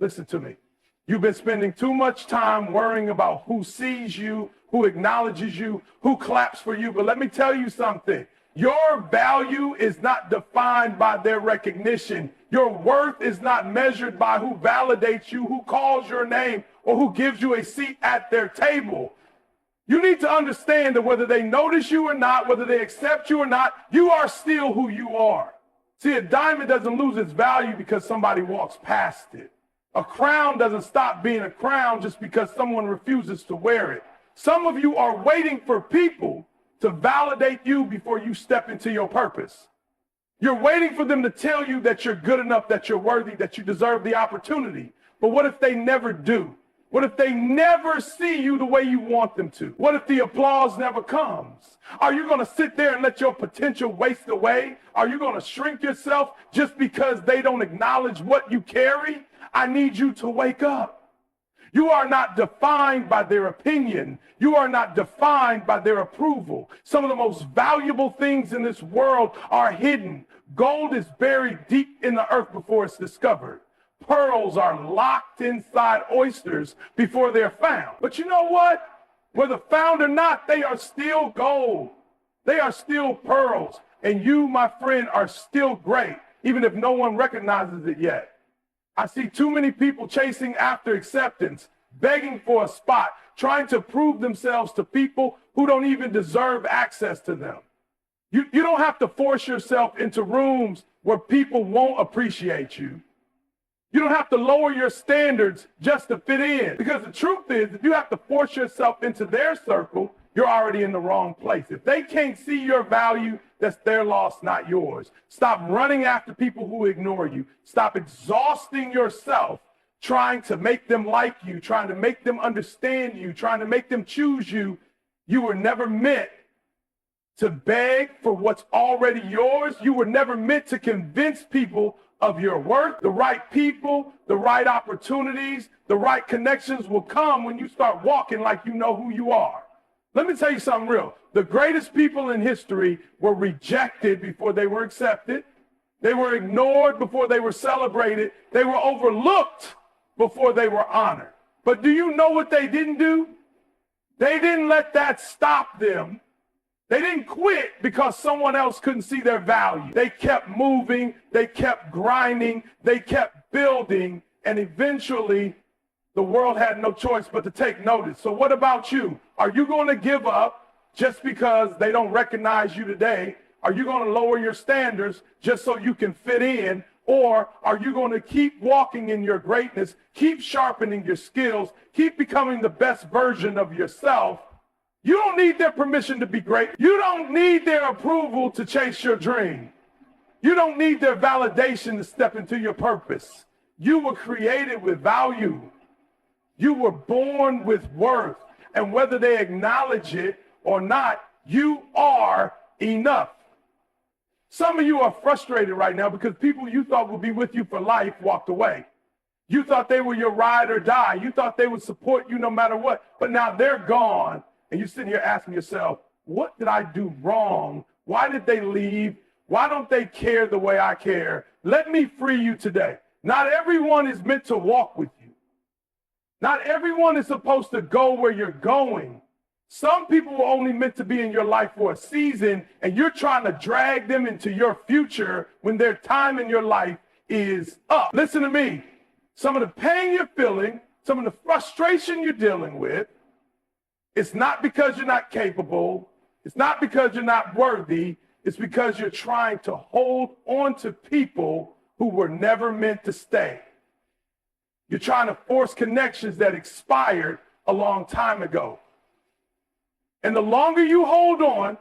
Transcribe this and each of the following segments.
Listen to me. You've been spending too much time worrying about who sees you, who acknowledges you, who claps for you. But let me tell you something. Your value is not defined by their recognition. Your worth is not measured by who validates you, who calls your name, or who gives you a seat at their table. You need to understand that whether they notice you or not, whether they accept you or not, you are still who you are. See, a diamond doesn't lose its value because somebody walks past it. A crown doesn't stop being a crown just because someone refuses to wear it. Some of you are waiting for people to validate you before you step into your purpose. You're waiting for them to tell you that you're good enough, that you're worthy, that you deserve the opportunity. But what if they never do? What if they never see you the way you want them to? What if the applause never comes? Are you going to sit there and let your potential waste away? Are you going to shrink yourself just because they don't acknowledge what you carry? I need you to wake up. You are not defined by their opinion. You are not defined by their approval. Some of the most valuable things in this world are hidden. Gold is buried deep in the earth before it's discovered. Pearls are locked inside oysters before they're found. But you know what? Whether found or not, they are still gold. They are still pearls. And you, my friend, are still great, even if no one recognizes it yet. I see too many people chasing after acceptance, begging for a spot, trying to prove themselves to people who don't even deserve access to them. You don't have to force yourself into rooms where people won't appreciate you. You don't have to lower your standards just to fit in. Because the truth is, if you have to force yourself into their circle, you're already in the wrong place. If they can't see your value, that's their loss, not yours. Stop running after people who ignore you. Stop exhausting yourself trying to make them like you, trying to make them understand you, trying to make them choose you. You were never meant to beg for what's already yours. You were never meant to convince people of your worth. The right people, the right opportunities, the right connections will come when you start walking like you know who you are. Let me tell you something real. The greatest people in history were rejected before they were accepted. They were ignored before they were celebrated. They were overlooked before they were honored. But do you know what they didn't do? They didn't let that stop them. They didn't quit because someone else couldn't see their value. They kept moving, they kept grinding, they kept building, and eventually the world had no choice but to take notice. So what about you? Are you going to give up just because they don't recognize you today? Are you going to lower your standards just so you can fit in? Or are you going to keep walking in your greatness, keep sharpening your skills, keep becoming the best version of yourself? You don't need their permission to be great. You don't need their approval to chase your dream. You don't need their validation to step into your purpose. You were created with value. You were born with worth. And whether they acknowledge it or not, you are enough. Some of you are frustrated right now because people you thought would be with you for life walked away. You thought they were your ride or die. You thought they would support you no matter what. But now they're gone. And you're sitting here asking yourself, what did I do wrong? Why did they leave? Why don't they care the way I care? Let me free you today. Not everyone is meant to walk with you. Not everyone is supposed to go where you're going. Some people are only meant to be in your life for a season, and you're trying to drag them into your future when their time in your life is up. Listen to me. Some of the pain you're feeling, some of the frustration you're dealing with, it's not because you're not capable. It's not because you're not worthy. It's because you're trying to hold on to people who were never meant to stay. You're trying to force connections that expired a long time ago. And the longer you hold on,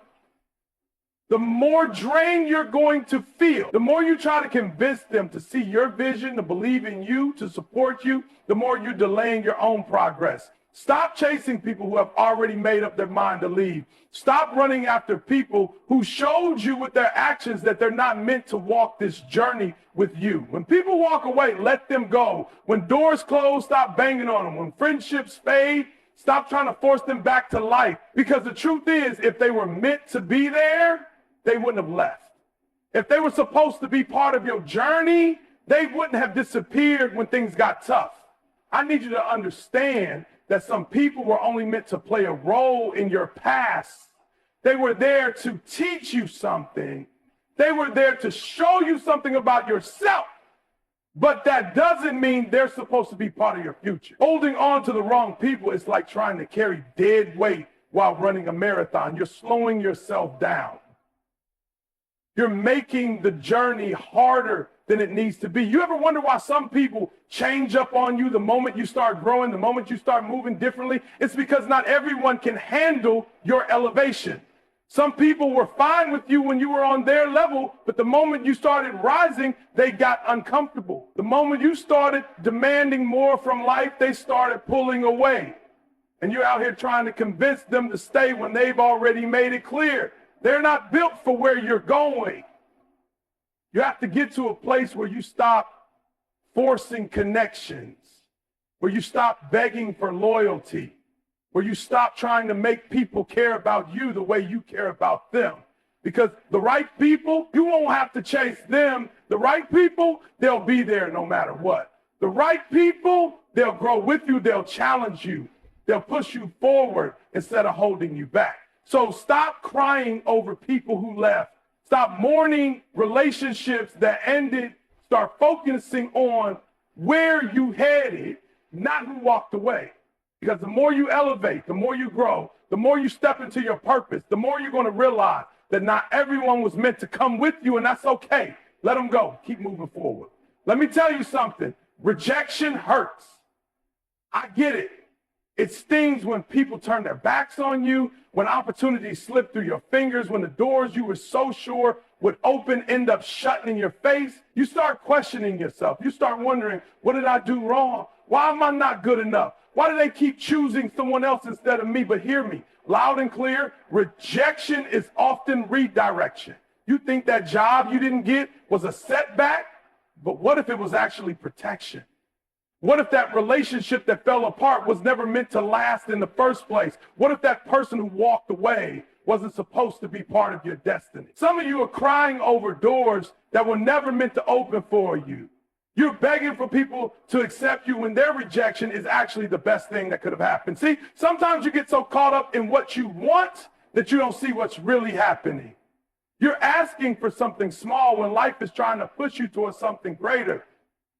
the more drained you're going to feel. The more you try to convince them to see your vision, to believe in you, to support you, the more you're delaying your own progress. Stop chasing people who have already made up their mind to leave. Stop running after people who showed you with their actions that they're not meant to walk this journey with you. When people walk away, let them go. When doors close, stop banging on them. When friendships fade, stop trying to force them back to life. Because the truth is, if they were meant to be there, they wouldn't have left. If they were supposed to be part of your journey, They wouldn't have disappeared when things got tough. I need you to understand that some people were only meant to play a role in your past. They were there to teach you something. They were there to show you something about yourself. But that doesn't mean they're supposed to be part of your future. Holding on to the wrong people is like trying to carry dead weight while running a marathon. You're slowing yourself down. You're making the journey harder than it needs to be. You ever wonder why some people change up on you the moment you start growing, the moment you start moving differently? It's because not everyone can handle your elevation. Some people were fine with you when you were on their level, but the moment you started rising, they got uncomfortable. The moment you started demanding more from life, they started pulling away. And you're out here trying to convince them to stay when they've already made it clear. They're not built for where you're going. You have to get to a place where you stop forcing connections, where you stop begging for loyalty, where you stop trying to make people care about you the way you care about them. Because the right people, you won't have to chase them. The right people, they'll be there no matter what. The right people, they'll grow with you, they'll challenge you, they'll push you forward instead of holding you back. So stop crying over people who left. Stop mourning relationships that ended. Start focusing on where you headed, not who walked away. Because the more you elevate, the more you grow, the more you step into your purpose, the more you're going to realize that not everyone was meant to come with you, and that's okay. Let them go. Keep moving forward. Let me tell you something. Rejection hurts. I get it. It stings when people turn their backs on you, when opportunities slip through your fingers, when the doors you were so sure would open end up shutting in your face. You start questioning yourself. You start wondering, what did I do wrong? Why am I not good enough? Why do they keep choosing someone else instead of me? But hear me, loud and clear, rejection is often redirection. You think that job you didn't get was a setback, but what if it was actually protection? What if that relationship that fell apart was never meant to last in the first place? What if that person who walked away wasn't supposed to be part of your destiny? Some of you are crying over doors that were never meant to open for you. You're begging for people to accept you when their rejection is actually the best thing that could have happened. See, sometimes you get so caught up in what you want that you don't see what's really happening. You're asking for something small when life is trying to push you towards something greater.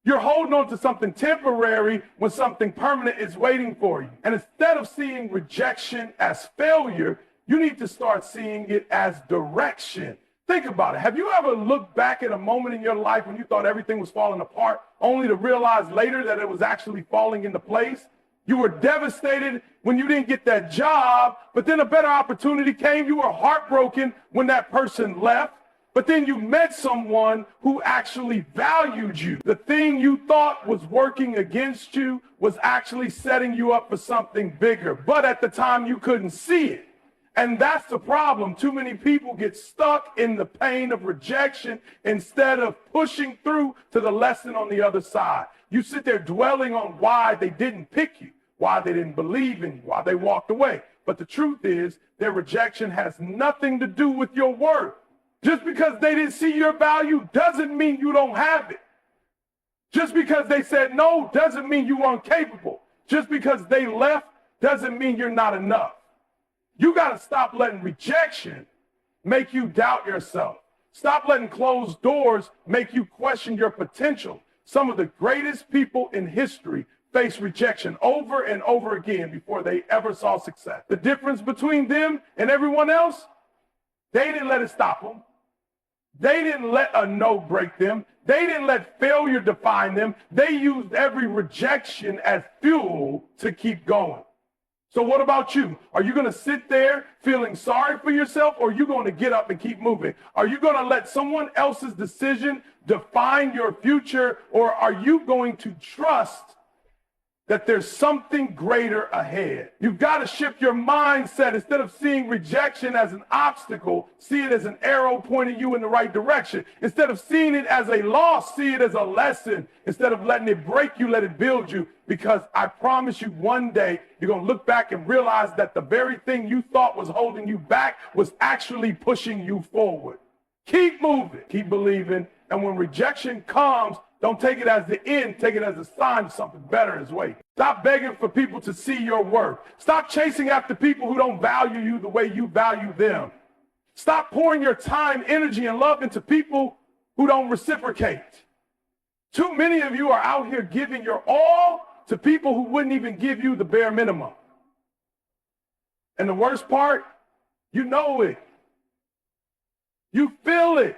You're holding on to something temporary when something permanent is waiting for you. And instead of seeing rejection as failure, you need to start seeing it as direction. Think about it. Have you ever looked back at a moment in your life when you thought everything was falling apart, only to realize later that it was actually falling into place? You were devastated when you didn't get that job, but then a better opportunity came. You were heartbroken when that person left. But then you met someone who actually valued you. The thing you thought was working against you was actually setting you up for something bigger. But at the time, you couldn't see it. And that's the problem. Too many people get stuck in the pain of rejection instead of pushing through to the lesson on the other side. You sit there dwelling on why they didn't pick you, why they didn't believe in you, why they walked away. But the truth is, their rejection has nothing to do with your worth. Just because they didn't see your value doesn't mean you don't have it. Just because they said no doesn't mean you aren't capable. Just because they left doesn't mean you're not enough. You got to stop letting rejection make you doubt yourself. Stop letting closed doors make you question your potential. Some of the greatest people in history faced rejection over and over again before they ever saw success. The difference between them and everyone else, they didn't let it stop them. They didn't let a no break them. They didn't let failure define them. They used every rejection as fuel to keep going. So what about you? Are you going to sit there feeling sorry for yourself, or are you going to get up and keep moving? Are you going to let someone else's decision define your future, or are you going to trust that there's something greater ahead? You've got to shift your mindset. Instead of seeing rejection as an obstacle, see it as an arrow pointing you in the right direction. Instead of seeing it as a loss, see it as a lesson. Instead of letting it break you, let it build you. Because I promise you, one day you're going to look back and realize that the very thing you thought was holding you back was actually pushing you forward. Keep moving, keep believing, and when rejection comes, Don't take it as the end. Take it as a sign something better is waiting. Stop begging for people to see your worth. Stop chasing after people who don't value you the way you value them. Stop pouring your time, energy, and love into people who don't reciprocate. Too many of you are out here giving your all to people who wouldn't even give you the bare minimum. And the worst part, you know it. You feel it.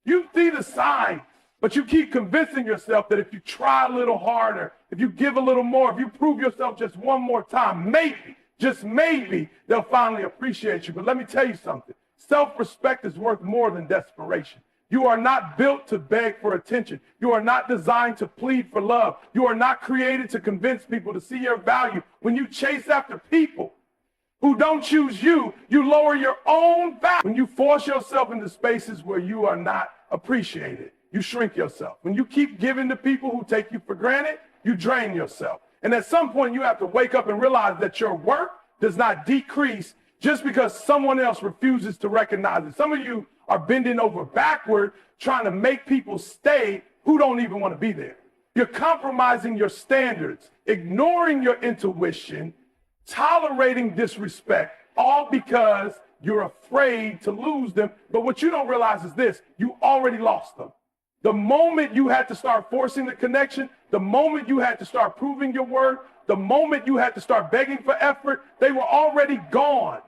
You see the signs, but you keep convincing yourself that if you try a little harder, if you give a little more, if you prove yourself just one more time, maybe, just maybe, they'll finally appreciate you. But let me tell you something. Self-respect is worth more than desperation. You are not built to beg for attention. You are not designed to plead for love. You are not created to convince people to see your value. When you chase after people who don't choose you, you lower your own value. When you force yourself into spaces where you are not appreciated, you shrink yourself. When you keep giving to people who take you for granted, you drain yourself. And at some point, you have to wake up and realize that your worth does not decrease just because someone else refuses to recognize it. Some of you are bending over backward trying to make people stay who don't even want to be there. You're compromising your standards, ignoring your intuition, tolerating disrespect, all because you're afraid to lose them. But what you don't realize is this: you already lost them. The moment you had to start forcing the connection, the moment you had to start proving your worth, the moment you had to start begging for effort, they were already gone.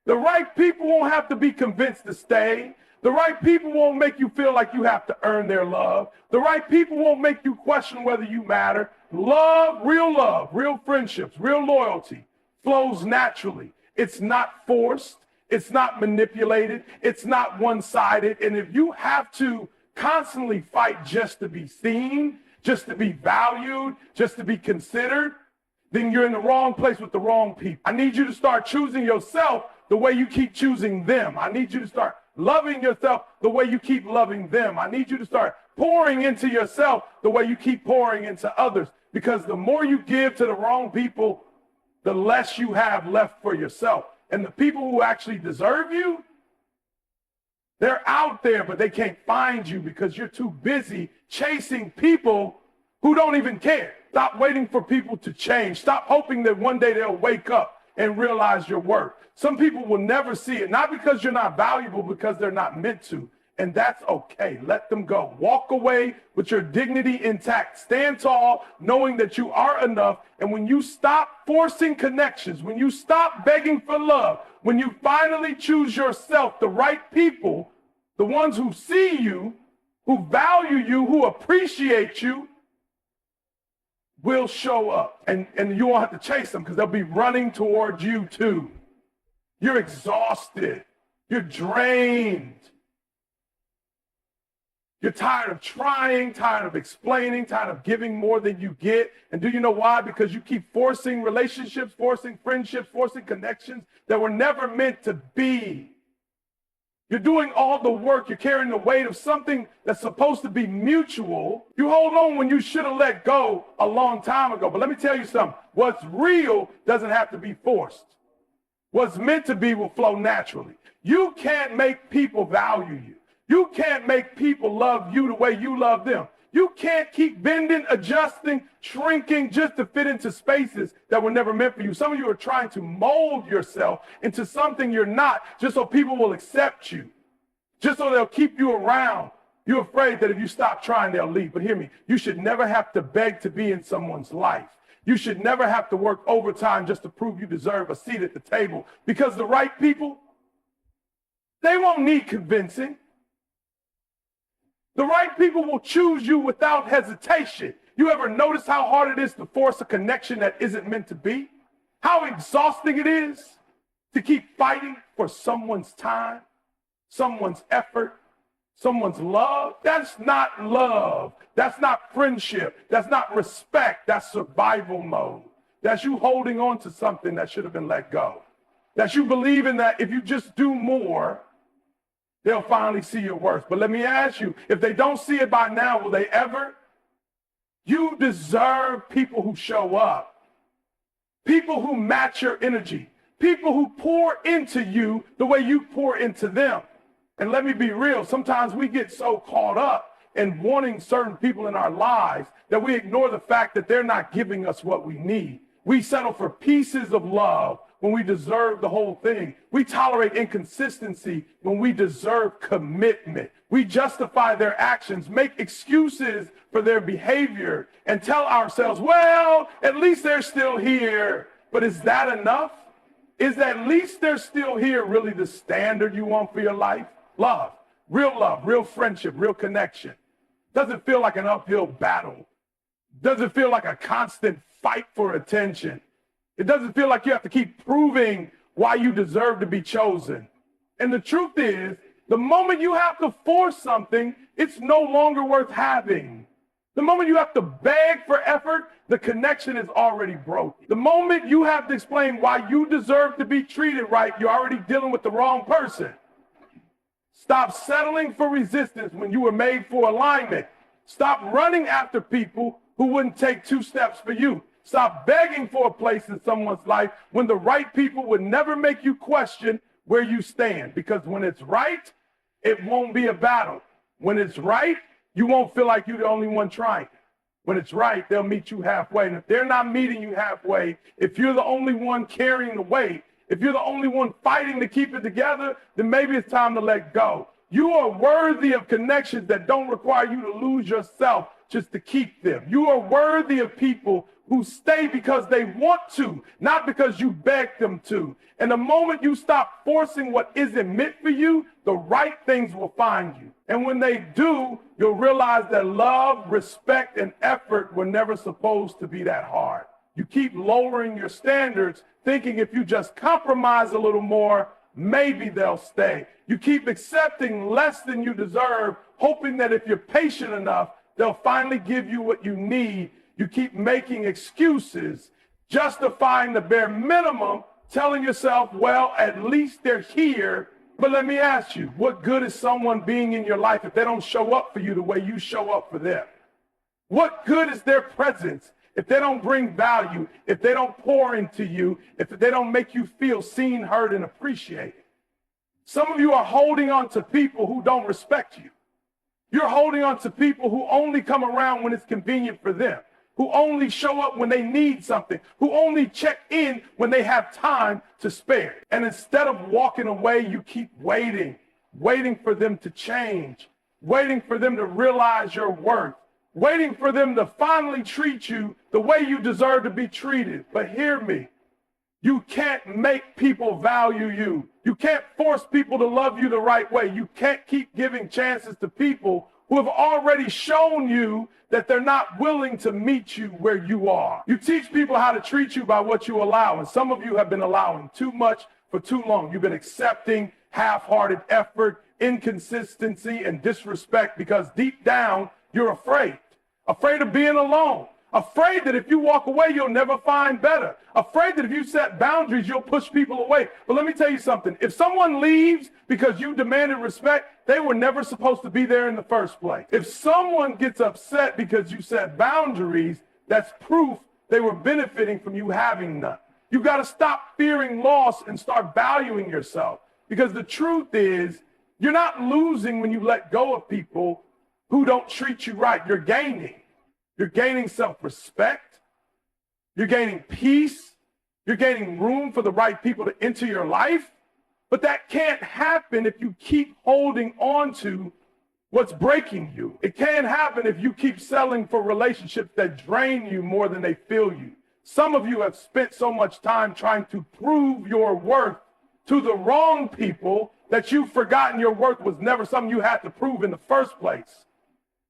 The right people won't have to be convinced to stay. The right people won't make you feel like you have to earn their love. The right people won't make you question whether you matter. Love, real friendships, real loyalty flows naturally. It's not forced. It's not manipulated. It's not one-sided. And if you have to constantly fight just to be seen, just to be valued, just to be considered, then you're in the wrong place with the wrong people. I need you to start choosing yourself the way you keep choosing them. I need you to start loving yourself the way you keep loving them. I need you to start pouring into yourself the way you keep pouring into others. Because the more you give to the wrong people, the less you have left for yourself. And the people who actually deserve you, they're out there, but they can't find you because you're too busy chasing people who don't even care. Stop waiting for people to change. Stop hoping that one day they'll wake up and realize your worth. Some people will never see it, not because you're not valuable, because they're not meant to. And that's okay. Let them go. Walk away with your dignity intact. Stand tall, knowing that you are enough. And when you stop forcing connections, when you stop begging for love, when you finally choose yourself, the right people, the ones who see you, who value you, who appreciate you, will show up. And you won't have to chase them because they'll be running towards you too. You're exhausted. You're drained. You're tired of trying, tired of explaining, tired of giving more than you get. And do you know why? Because you keep forcing relationships, forcing friendships, forcing connections that were never meant to be. You're doing all the work. You're carrying the weight of something that's supposed to be mutual. You hold on when you should have let go a long time ago. But let me tell you something. What's real doesn't have to be forced. What's meant to be will flow naturally. You can't make people value you. You can't make people love you the way you love them. You can't keep bending, adjusting, shrinking just to fit into spaces that were never meant for you. Some of you are trying to mold yourself into something you're not just so people will accept you, just so they'll keep you around. You're afraid that if you stop trying, they'll leave. But hear me, you should never have to beg to be in someone's life. You should never have to work overtime just to prove you deserve a seat at the table, because the right people, they won't need convincing. The right people will choose you without hesitation. You ever notice how hard it is to force a connection that isn't meant to be? How exhausting it is to keep fighting for someone's time, someone's effort, someone's love? That's not love. That's not friendship. That's not respect. That's survival mode. That's you holding on to something that should have been let go. That's you believing that if you just do more, they'll finally see your worth. But let me ask you, if they don't see it by now, will they ever? You deserve people who show up, people who match your energy, people who pour into you the way you pour into them. And let me be real, sometimes we get so caught up in wanting certain people in our lives that we ignore the fact that they're not giving us what we need. We settle for pieces of love when we deserve the whole thing. We tolerate inconsistency when we deserve commitment. We justify their actions, make excuses for their behavior, and tell ourselves, well, at least they're still here. But is that enough? Is at least they're still here really the standard you want for your life? Love, real friendship, real connection. Doesn't feel like an uphill battle. Doesn't feel like a constant fight for attention. It doesn't feel like you have to keep proving why you deserve to be chosen. And the truth is, the moment you have to force something, it's no longer worth having. The moment you have to beg for effort, the connection is already broken. The moment you have to explain why you deserve to be treated right, you're already dealing with the wrong person. Stop settling for resistance when you were made for alignment. Stop running after people who wouldn't take 2 steps for you. Stop begging for a place in someone's life when the right people would never make you question where you stand. Because when it's right, it won't be a battle. When it's right, you won't feel like you're the only one trying. When it's right, they'll meet you halfway. And if they're not meeting you halfway, if you're the only one carrying the weight, if you're the only one fighting to keep it together, then maybe it's time to let go. You are worthy of connections that don't require you to lose yourself just to keep them. You are worthy of people who stay because they want to, not because you beg them to. And the moment you stop forcing what isn't meant for you, the right things will find you. And when they do, you'll realize that love, respect, and effort were never supposed to be that hard. You keep lowering your standards, thinking if you just compromise a little more, maybe they'll stay. You keep accepting less than you deserve, hoping that if you're patient enough, they'll finally give you what you need. You keep making excuses, justifying the bare minimum, telling yourself, well, at least they're here. But let me ask you, what good is someone being in your life if they don't show up for you the way you show up for them? What good is their presence if they don't bring value, if they don't pour into you, if they don't make you feel seen, heard, and appreciated? Some of you are holding on to people who don't respect you. You're holding on to people who only come around when it's convenient for them, who only show up when they need something, who only check in when they have time to spare. And instead of walking away, you keep waiting for them to change, waiting for them to realize your worth, waiting for them to finally treat you the way you deserve to be treated. But hear me, you can't make people value you. You can't force people to love you the right way. You can't keep giving chances to people who have already shown you that they're not willing to meet you where you are. You teach people how to treat you by what you allow, and some of you have been allowing too much for too long. You've been accepting half-hearted effort, inconsistency, and disrespect because deep down, you're afraid of being alone, afraid that if you walk away, you'll never find better, afraid that if you set boundaries, you'll push people away. But let me tell you something. If someone leaves because you demanded respect, they were never supposed to be there in the first place. If someone gets upset because you set boundaries, that's proof they were benefiting from you having none. You got to stop fearing loss and start valuing yourself, because the truth is you're not losing when you let go of people who don't treat you right. You're gaining. You're gaining self-respect. You're gaining peace. You're gaining room for the right people to enter your life. But that can't happen if you keep holding on to what's breaking you. It can't happen if you keep settling for relationships that drain you more than they fill you. Some of you have spent so much time trying to prove your worth to the wrong people that you've forgotten your worth was never something you had to prove in the first place.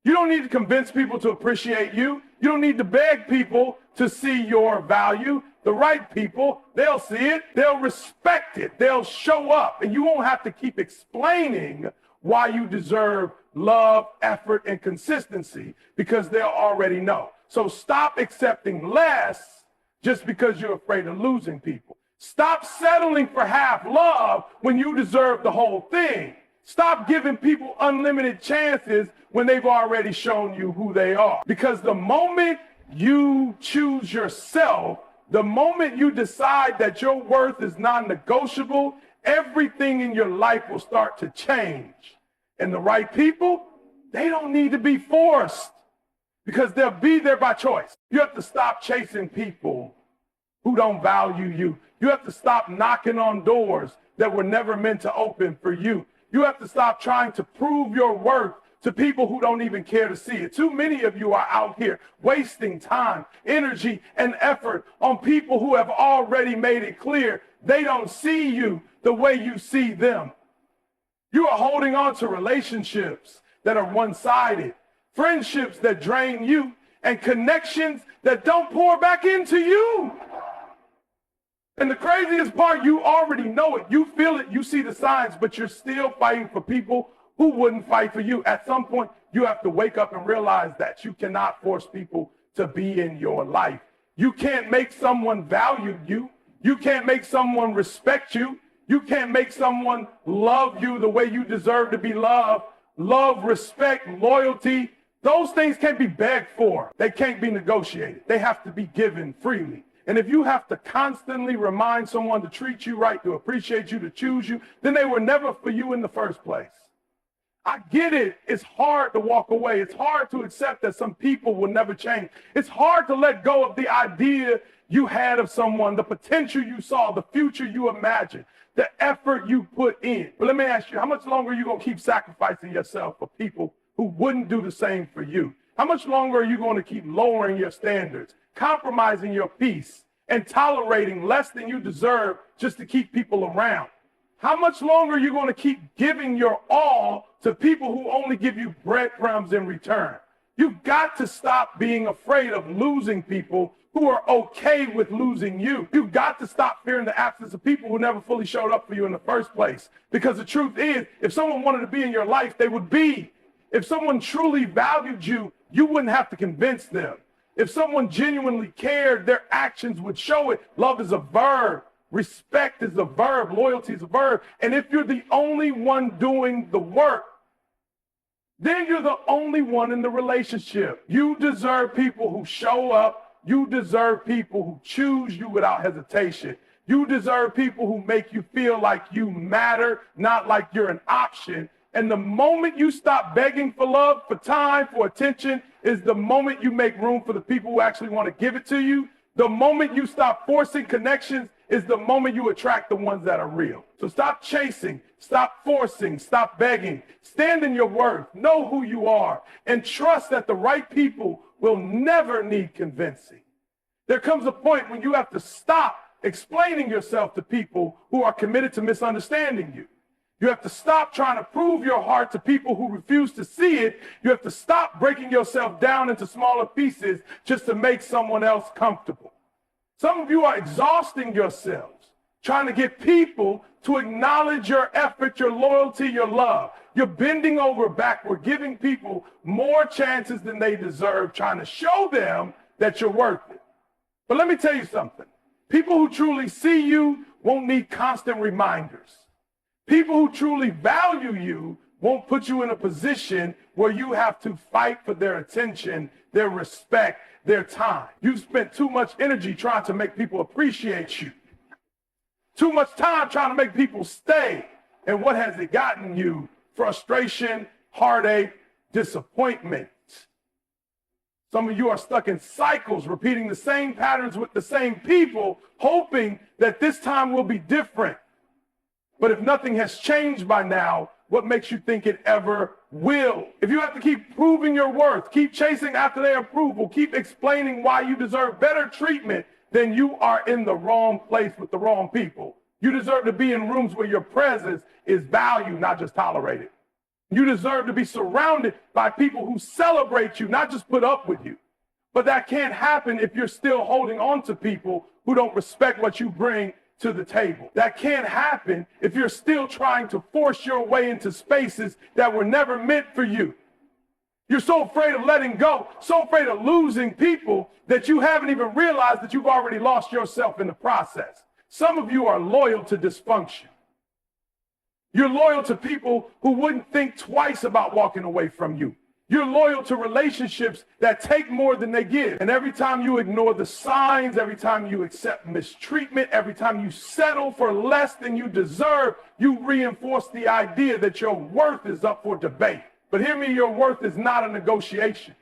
You don't need to convince people to appreciate you. You don't need to beg people to see your value. The right people, they'll see it, they'll respect it, they'll show up, and you won't have to keep explaining why you deserve love, effort, and consistency, because they'll already know. So stop accepting less just because you're afraid of losing people. Stop settling for half love when you deserve the whole thing. Stop giving people unlimited chances when they've already shown you who they are. Because the moment you choose yourself, the moment you decide that your worth is non-negotiable, everything in your life will start to change. And the right people, They don't need to be forced because they'll be there by choice. You have to stop chasing people who don't value you. You have to stop knocking on doors that were never meant to open for you. You have to stop trying to prove your worth to people who don't even care to see it. Too many of you are out here wasting time, energy, and effort on people who have already made it clear they don't see you the way you see them. You are holding on to relationships that are one-sided, friendships that drain you, and connections that don't pour back into you. And the craziest part, you already know it. You feel it. You see the signs, but you're still fighting for people who wouldn't fight for you. At some point, you have to wake up and realize that you cannot force people to be in your life. You can't make someone value you. You can't make someone respect you. You can't make someone love you the way you deserve to be loved. Love, respect, loyalty, those things can't be begged for. They can't be negotiated. They have to be given freely. And if you have to constantly remind someone to treat you right, to appreciate you, to choose you, then they were never for you in the first place. I get it. It's hard to walk away. It's hard to accept that some people will never change. It's hard to let go of the idea you had of someone, the potential you saw, the future you imagined, the effort you put in. But let me ask you, how much longer are you going to keep sacrificing yourself for people who wouldn't do the same for you? How much longer are you going to keep lowering your standards, compromising your peace, and tolerating less than you deserve just to keep people around? How much longer are you going to keep giving your all to people who only give you breadcrumbs in return? You've got to stop being afraid of losing people who are okay with losing you. You've got to stop fearing the absence of people who never fully showed up for you in the first place. Because the truth is, if someone wanted to be in your life, they would be. If someone truly valued you, you wouldn't have to convince them. If someone genuinely cared, their actions would show it. Love is a verb. Respect is a verb. Loyalty is a verb. And if you're the only one doing the work, then you're the only one in the relationship. You deserve people who show up. You deserve people who choose you without hesitation. You deserve people who make you feel like you matter, not like you're an option. And the moment you stop begging for love, for time, for attention, is the moment you make room for the people who actually want to give it to you. The moment you stop forcing connections is the moment you attract the ones that are real. So stop chasing, stop forcing, stop begging. Stand in your worth, know who you are, and trust that the right people will never need convincing. There comes a point when you have to stop explaining yourself to people who are committed to misunderstanding you. You have to stop trying to prove your heart to people who refuse to see it. You have to stop breaking yourself down into smaller pieces just to make someone else comfortable. Some of you are exhausting yourselves trying to get people to acknowledge your effort, your loyalty, your love. You're bending over backward, giving people more chances than they deserve, trying to show them that you're worth it. But let me tell you something. People who truly see you won't need constant reminders. People who truly value you won't put you in a position where you have to fight for their attention, their respect, their time. You've spent too much energy trying to make people appreciate you. Too much time trying to make people stay. And what has it gotten you? Frustration, heartache, disappointment. Some of you are stuck in cycles, repeating the same patterns with the same people, hoping that this time will be different. But if nothing has changed by now, what makes you think it ever will? If you have to keep proving your worth, keep chasing after their approval, keep explaining why you deserve better treatment, then you are in the wrong place with the wrong people. You deserve to be in rooms where your presence is valued, not just tolerated. You deserve to be surrounded by people who celebrate you, not just put up with you. But that can't happen if you're still holding on to people who don't respect what you bring to the table. That can't happen if you're still trying to force your way into spaces that were never meant for you. You're so afraid of letting go, so afraid of losing people that you haven't even realized that you've already lost yourself in the process. Some of you are loyal to dysfunction. You're loyal to people who wouldn't think twice about walking away from you. You're loyal to relationships that take more than they give. And every time you ignore the signs, every time you accept mistreatment, every time you settle for less than you deserve, you reinforce the idea that your worth is up for debate. But hear me, your worth is not a negotiation.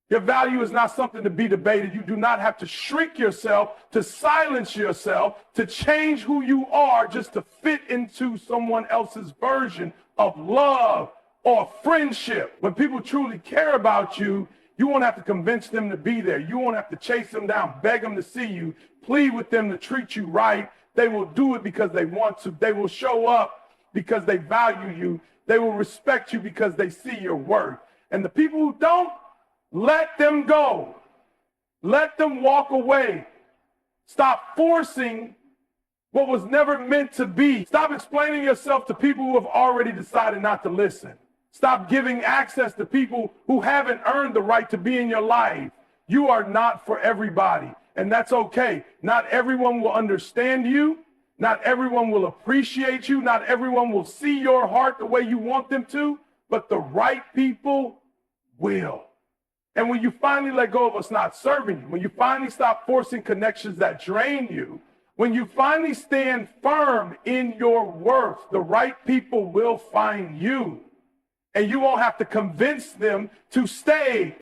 Your value is not something to be debated. You do not have to shrink yourself, to silence yourself, to change who you are just to fit into someone else's version of love or friendship. When people truly care about you, you won't have to convince them to be there. You won't have to chase them down, beg them to see you, plead with them to treat you right. They will do it because they want to. They will show up because they value you. They will respect you because they see your worth. And the people who don't, let them go. Let them walk away. Stop forcing what was never meant to be. Stop explaining yourself to people who have already decided not to listen. Stop giving access to people who haven't earned the right to be in your life. You are not for everybody, and that's okay. Not everyone will understand you. Not everyone will appreciate you. Not everyone will see your heart the way you want them to, but the right people will. And when you finally let go of what's not serving you, when you finally stop forcing connections that drain you, when you finally stand firm in your worth, the right people will find you. And you won't have to convince them to stay.